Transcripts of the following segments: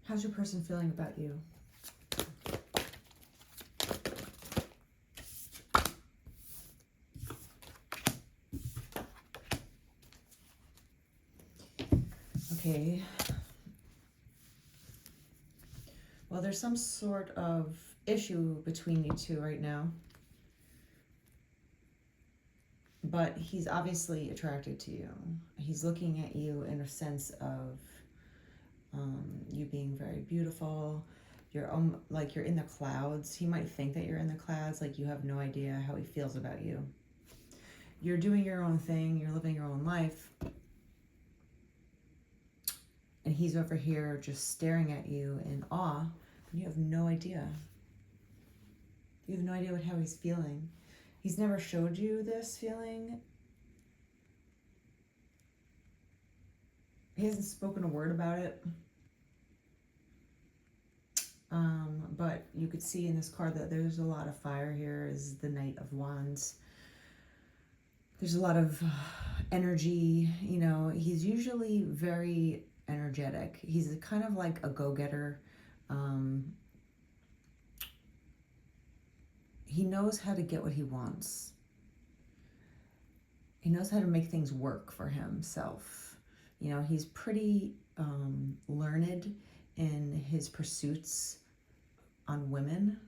How's your person feeling about you? Okay. Well, there's some sort of issue between you two right now. But he's obviously attracted to you. He's looking at you in a sense of you being very beautiful. You're like you're in the clouds. He might think that you're in the clouds, like you have no idea how he feels about you. You're doing your own thing. You're living your own life. And he's over here just staring at you in awe. And you have no idea. You have no idea how he's feeling. He's never showed you this feeling. He hasn't spoken a word about it. But you could see in this card that there's a lot of fire here. Is the Knight of Wands. There's a lot of energy. You know, he's usually very energetic. He's kind of like a go-getter. He knows how to get what he wants. He knows how to make things work for himself. You know, he's pretty learned in his pursuits on women.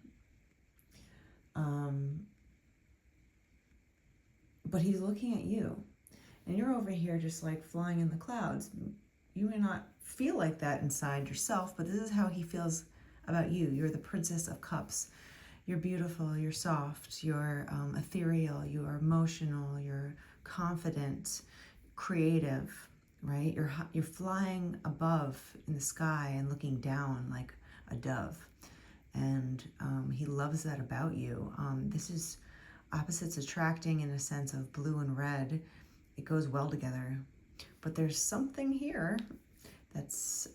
But he's looking at you. And you're over here just like flying in the clouds. You may not feel like that inside yourself, but this is how he feels about you. You're the Princess of Cups. You're beautiful, you're soft, you're ethereal, you're emotional, you're confident, creative, right? You're flying above in the sky and looking down like a dove. And he loves that about you. This is opposites attracting in a sense of blue and red. It goes well together. But there's something here that's...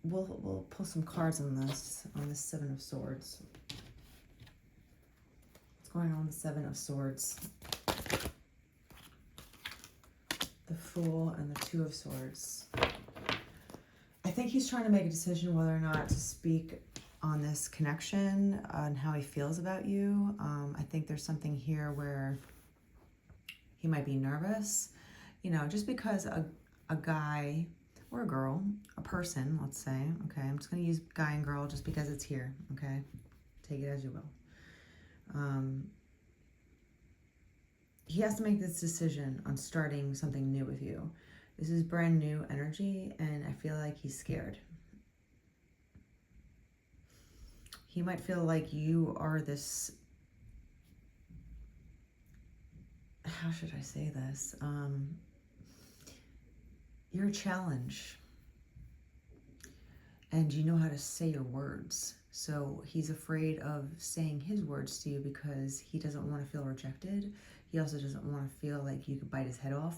We'll pull some cards on this Seven of Swords. What's going on with the Seven of Swords? The Fool and the Two of Swords. I think he's trying to make a decision whether or not to speak on this connection and how he feels about you. I think there's something here where he might be nervous. You know, just because a guy or a girl, a person, let's say, okay, I'm just going to use guy and girl just because it's here, okay? Take it as you will. He has to make this decision on starting something new with you. This is brand new energy, and I feel like he's scared. He might feel like you are this, how should I say this? You're a challenge. And you know how to say your words. So he's afraid of saying his words to you because he doesn't want to feel rejected. He also doesn't want to feel like you could bite his head off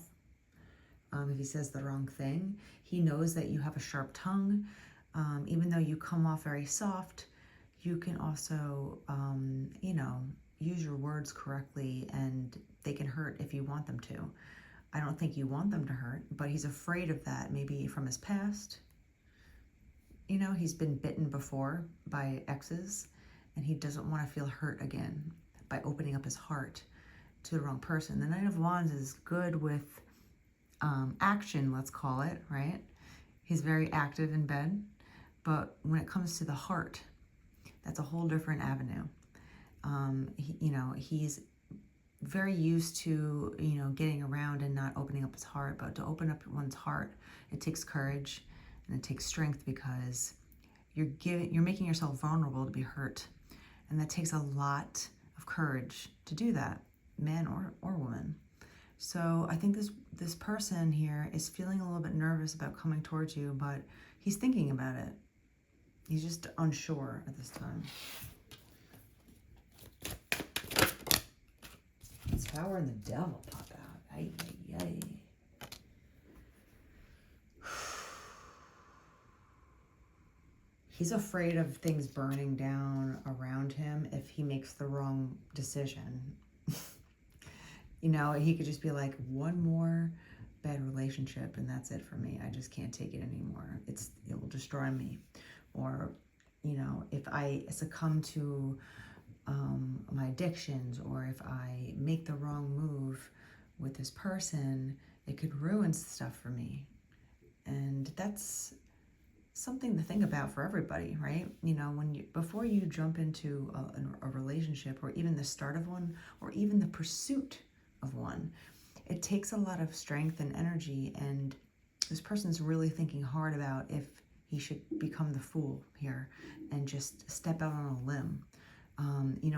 if he says the wrong thing. He knows that you have a sharp tongue. Even though you come off very soft, you can also, you know, use your words correctly, and they can hurt if you want them to. I don't think you want them to hurt, but he's afraid of that, maybe from his past. You know, he's been bitten before by exes, and he doesn't want to feel hurt again by opening up his heart to the wrong person. The Knight of Wands is good with action, let's call it, right? He's very active in bed, but when it comes to the heart, that's a whole different avenue. You know, he's very used to, you know, getting around and not opening up his heart, but to open up one's heart, it takes courage and it takes strength, because you're making yourself vulnerable to be hurt, and that takes a lot of courage to do that, man or woman. So I think this person here is feeling a little bit nervous about coming towards you, but he's thinking about it. He's just unsure at this time. Tower and the Devil pop out. Ay, ay, ay. He's afraid of things burning down around him if he makes the wrong decision. You know, he could just be like, one more bad relationship and that's it for me. I just can't take it anymore. It will destroy me. Or, if I succumb to my addictions, or if I make the wrong move with this person, it could ruin stuff for me. And that's something to think about for everybody, right? Before you jump into a relationship, or even the start of one, or even the pursuit of one, it takes a lot of strength and energy, and this person's really thinking hard about if he should become the fool here and just step out on a limb.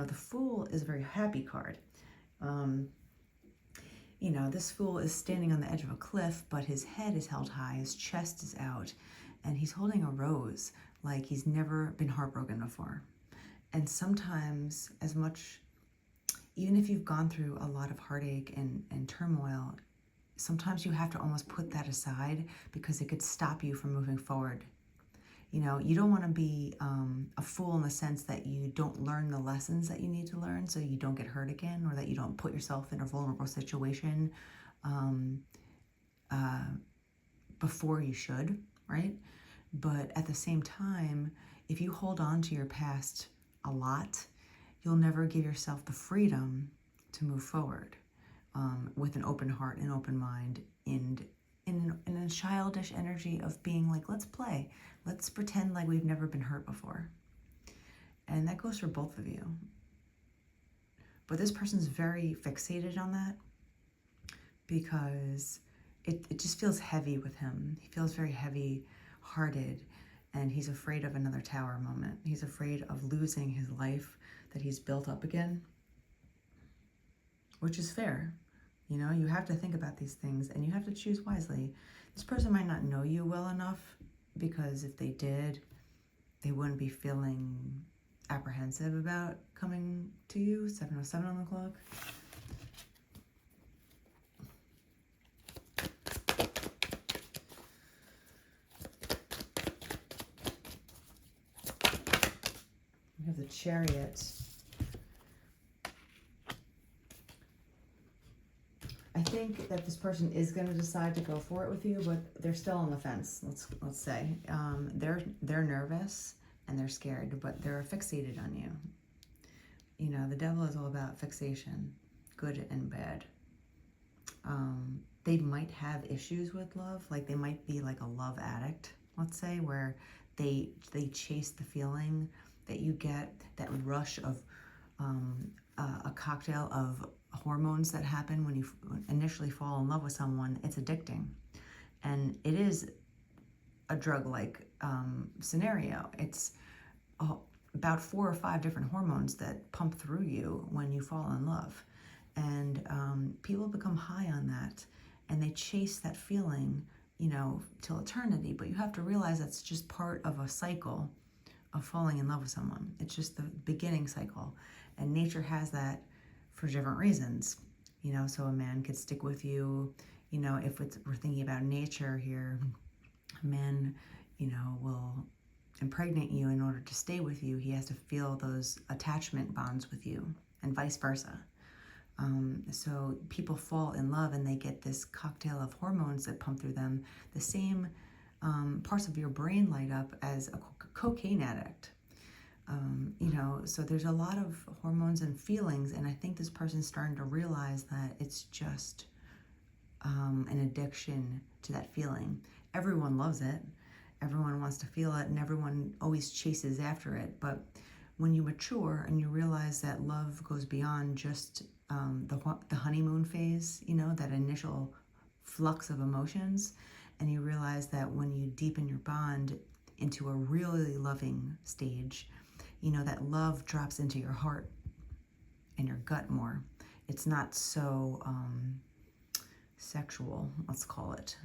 The Fool is a very happy card. This fool is standing on the edge of a cliff, but his head is held high, his chest is out, and he's holding a rose like he's never been heartbroken before. And sometimes, even if you've gone through a lot of heartache and turmoil, sometimes you have to almost put that aside because it could stop you from moving forward. You don't want to be a fool in the sense that you don't learn the lessons that you need to learn so you don't get hurt again, or that you don't put yourself in a vulnerable situation before you should, right? But at the same time, if you hold on to your past a lot, you'll never give yourself the freedom to move forward with an open heart and open mind, and in a childish energy of being like, let's play. Let's pretend like we've never been hurt before. And that goes for both of you. But this person's very fixated on that because it just feels heavy with him. He feels very heavy-hearted, and he's afraid of another tower moment. He's afraid of losing his life that he's built up again, which is fair. You have to think about these things, and you have to choose wisely. This person might not know you well enough, because if they did, they wouldn't be feeling apprehensive about coming to you. 7:07 on the clock. We have the Chariot. I think that this person is going to decide to go for it with you, but they're still on the fence. Let's say they're nervous and they're scared, but they're fixated on you. The Devil is all about fixation, good and bad. They might have issues with love, like they might be like a love addict, let's say, where they chase the feeling that you get, that rush of a cocktail of hormones that happen when you initially fall in love with someone. It's addicting, and it is a drug-like scenario. It's about 4 or 5 different hormones that pump through you when you fall in love, and people become high on that, and they chase that feeling, till eternity. But you have to realize that's just part of a cycle of falling in love with someone. It's just the beginning cycle, and nature has that for different reasons. So a man could stick with you, if we're thinking about nature here, a man, will impregnate you in order to stay with you. He has to feel those attachment bonds with you, and vice versa. So people fall in love and they get this cocktail of hormones that pump through them. The same parts of your brain light up as a cocaine addict. So there's a lot of hormones and feelings, and I think this person's starting to realize that it's just an addiction to that feeling. Everyone loves it, everyone wants to feel it, and everyone always chases after it. But when you mature and you realize that love goes beyond just the honeymoon phase, that initial flux of emotions, and you realize that when you deepen your bond into a really loving stage, that love drops into your heart and your gut more. It's not so sexual, let's call it,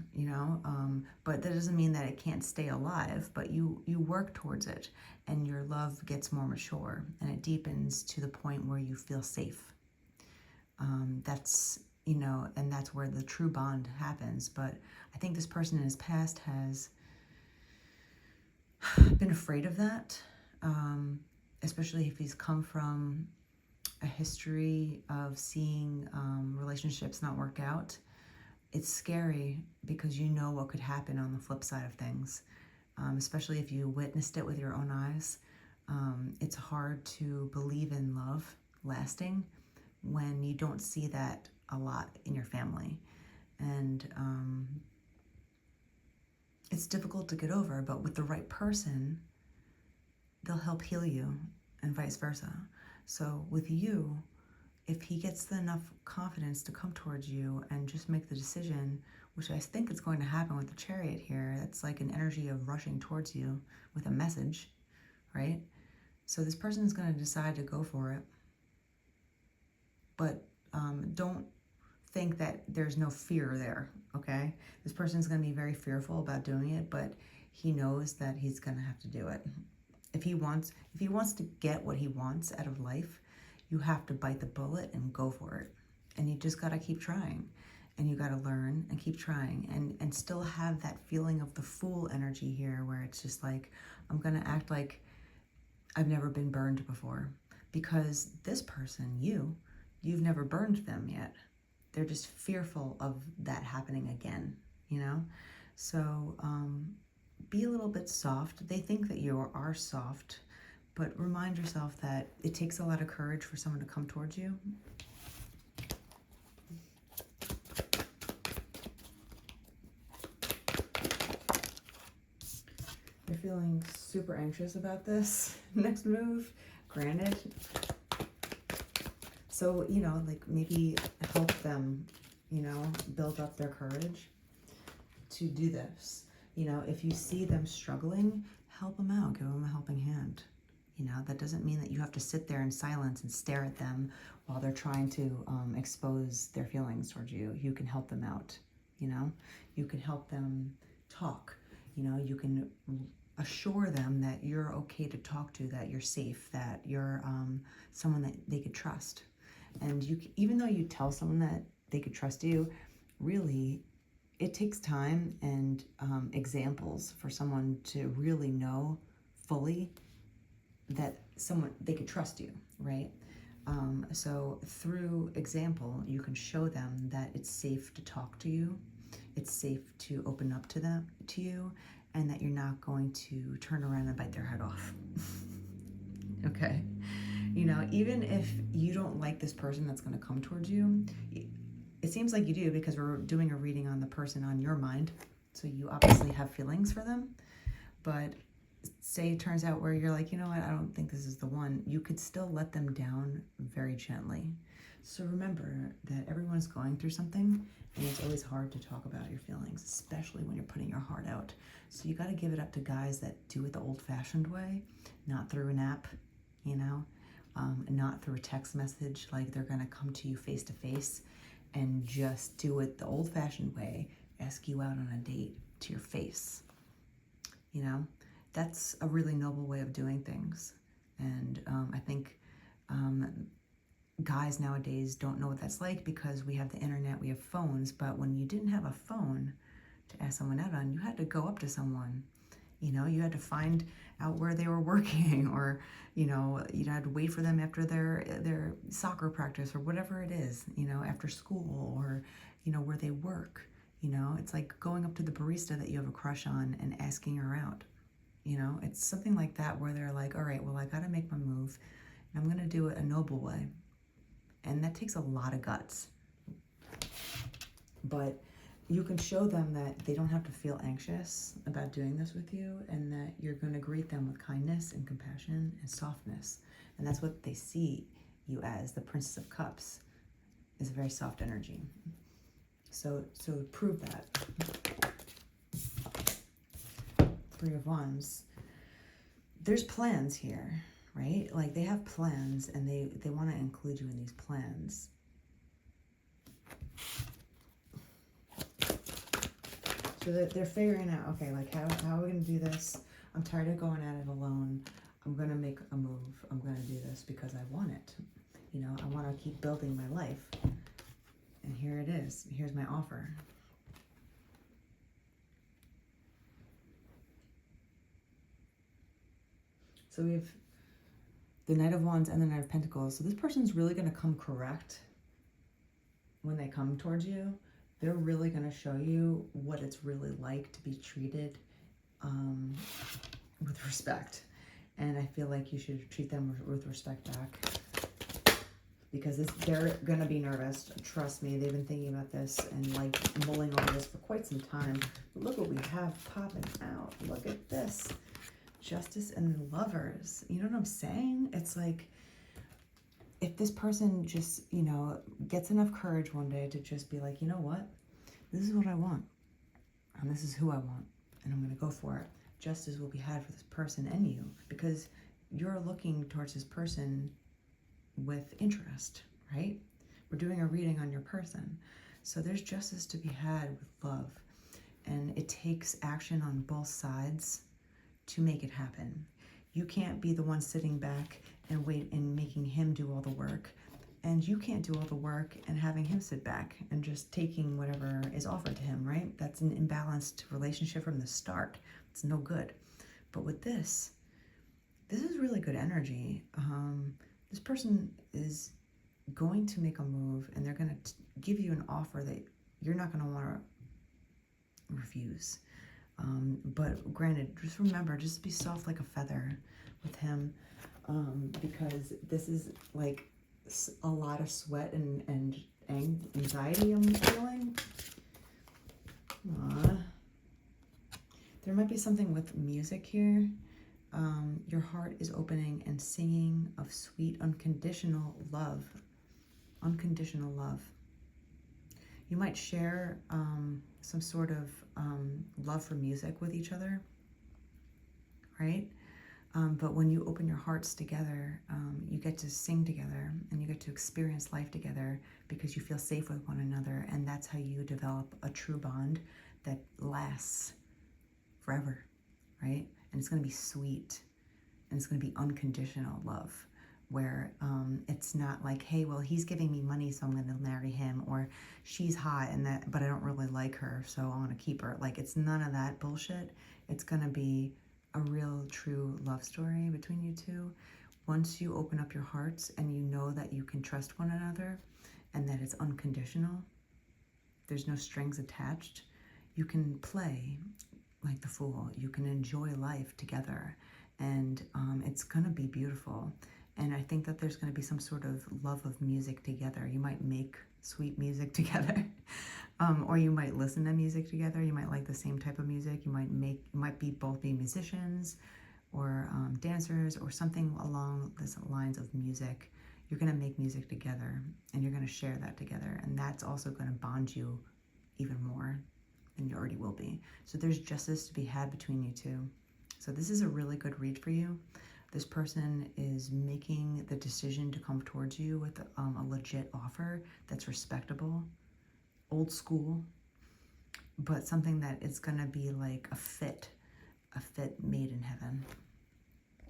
but that doesn't mean that it can't stay alive, but you work towards it, and your love gets more mature, and it deepens to the point where you feel safe. That's, and that's where the true bond happens. But I think this person in his past has been afraid of that, especially if he's come from a history of seeing relationships not work out. it's scary because you know what could happen on the flip side of things, especially if you witnessed it with your own eyes. It's hard to believe in love lasting when you don't see that a lot in your family. And it's difficult to get over, but with the right person, they'll help heal you, and vice versa. So with you, if he gets enough confidence to come towards you and just make the decision, which I think is going to happen with the Chariot here, it's like an energy of rushing towards you with a message, right? So this person is going to decide to go for it. But don't think that there's no fear there, okay? This person is going to be very fearful about doing it, but he knows that he's going to have to do it. If he wants to get what he wants out of life, you have to bite the bullet and go for it. And you just got to keep trying. And you got to learn and keep trying and still have that feeling of the fool energy here, where it's just like, I'm going to act like I've never been burned before. Because this person, you've never burned them yet. They're just fearful of that happening again, you know? So be a little bit soft. They think that you are soft, but remind yourself that it takes a lot of courage for someone to come towards you. You're feeling super anxious about this next move, granted. So, you know, like maybe help them, you know, build up their courage to do this. You know, if you see them struggling, help them out, give them a helping hand. You know, that doesn't mean that you have to sit there in silence and stare at them while they're trying to expose their feelings towards you. You can help them out, you know. You can help them talk. You know, you can assure them that you're okay to talk to, that you're safe, that you're someone that they could trust. And you, even though you tell someone that they could trust you, really, it takes time and examples for someone to really know fully that they could trust you, right? So through example, you can show them that it's safe to talk to you, it's safe to open up to you, and that you're not going to turn around and bite their head off. Okay? You know, even if you don't like this person that's going to come towards you, it seems like you do because we're doing a reading on the person on your mind. So you obviously have feelings for them. But say it turns out where you're like, you know what, I don't think this is the one. You could still let them down very gently. So remember that everyone's going through something, and it's always hard to talk about your feelings, especially when you're putting your heart out. So you got to give it up to guys that do it the old-fashioned way, not through an app, you know, not through a text message, like they're going to come to you face-to-face and just do it the old-fashioned way, ask you out on a date to your face. You know, that's a really noble way of doing things. And I think guys nowadays don't know what that's like because we have the internet, we have phones, but when you didn't have a phone to ask someone out on, you had to go up to someone. You know, you had to find out where they were working, or, you know, you had to wait for them after their soccer practice or whatever it is, you know, after school, or, you know, where they work. You know, it's like going up to the barista that you have a crush on and asking her out. You know, it's something like that where they're like, all right, well, I got to make my move, and I'm going to do it a noble way. And that takes a lot of guts. But you can show them that they don't have to feel anxious about doing this with you, and that you're going to greet them with kindness and compassion and softness. And that's what they see you as. The Princess of Cups is a very soft energy. So prove that. Three of Wands. There's plans here, right? Like they have plans, and they want to include you in these plans. So they're figuring out, okay, like how are we going to do this? I'm tired of going at it alone. I'm going to make a move. I'm going to do this because I want it. You know, I want to keep building my life. And here it is. Here's my offer. So we have the Knight of Wands and the Knight of Pentacles. So this person's really going to come correct when they come towards you. they're really going to show you what it's really like to be treated with respect. And I feel like you should treat them with respect back, because they're going to be nervous. Trust me, they've been thinking about this and like mulling over this for quite some time. But look what we have popping out. Look at this. Justice and Lovers. You know what I'm saying? It's like, if this person just, you know, gets enough courage one day to just be like, you know what? This is what I want. And this is who I want. And I'm going to go for it. Justice will be had for this person and you, because you're looking towards this person with interest, right? We're doing a reading on your person. So there's justice to be had with love. And it takes action on both sides to make it happen. You can't be the one sitting back and wait and making him do all the work. And you can't do all the work and having him sit back and just taking whatever is offered to him, right? That's an imbalanced relationship from the start. It's no good. But with this is really good energy. This person is going to make a move, and they're going to give you an offer that you're not going to want to refuse. But granted, just remember, just be soft like a feather with him, because this is like a lot of sweat and anxiety I'm feeling. There might be something with music here. Your heart is opening and singing of sweet, unconditional love. Unconditional love. You might share some sort of love for music with each other, right? But when you open your hearts together, you get to sing together and you get to experience life together because you feel safe with one another. And that's how you develop a true bond that lasts forever, right? And it's going to be sweet, and it's going to be unconditional love, where it's not like, hey, well, he's giving me money, so I'm going to marry him, or she's hot but I don't really like her, so I want to keep her. Like, it's none of that bullshit. It's going to be a real, true love story between you two. Once you open up your hearts and you know that you can trust one another and that it's unconditional, there's no strings attached, you can play like the fool. You can enjoy life together, and it's going to be beautiful. And I think that there's going to be some sort of love of music together. You might make sweet music together, or you might listen to music together. You might like the same type of music. You might both be musicians or dancers or something along the lines of music. You're going to make music together, and you're going to share that together. And that's also going to bond you even more than you already will be. So there's justice to be had between you two. So this is a really good read for you. This person is making the decision to come towards you with a legit offer that's respectable, old school, but something that is going to be like a fit made in heaven.